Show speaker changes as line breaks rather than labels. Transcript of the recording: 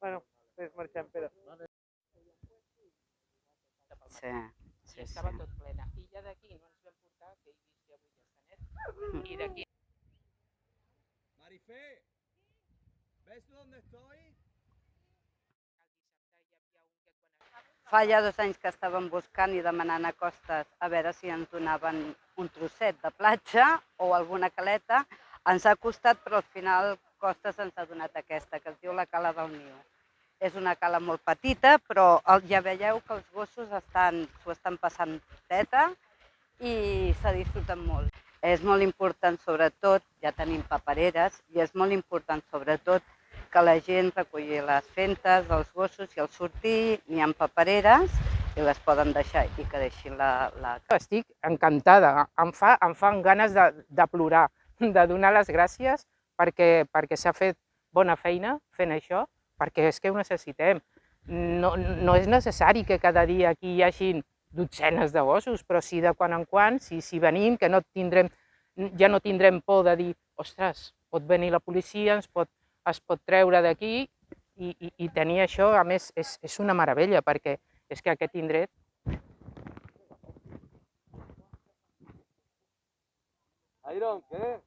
Bueno, pues marxem, Pere.
Sí, sí,
I estava
sí.
tot plena. I ja d'aquí no ens vam portar, que he vist que avui ja està net, i d'aquí...
Marifé, ¿ves dónde estoy?
El dissabte hi havia un que quan...
Fa ja 2 anys que estàvem buscant i demanant a Costes a veure si ens donaven un trosset de platja o alguna caleta. Ens ha costat, però al final Costes ens ha donat aquesta, que es diu la Cala del Niu. És una cala molt petita, però ja veieu que els gossos s'ho estan passant teta i se disfruten molt. És molt important, sobretot, ja tenim papereres, i és molt important, sobretot, que la gent reculli les fentes dels gossos i al sortir n'hi ha papereres i les poden deixar i que deixin la...
Estic encantada, em fan ganes de plorar, de donar les gràcies perquè s'ha fet bona feina fent això, perquè és que ho necessitem. No és necessari que cada dia aquí hi hagin dotzenes de gossos, però sí de quan en quan, si venim, que ja no tindrem por de dir, ostres, pot venir la policia, es pot treure d'aquí i tenir això, a més, és una meravella, perquè és que aquest indret...
Iron, ¿qué?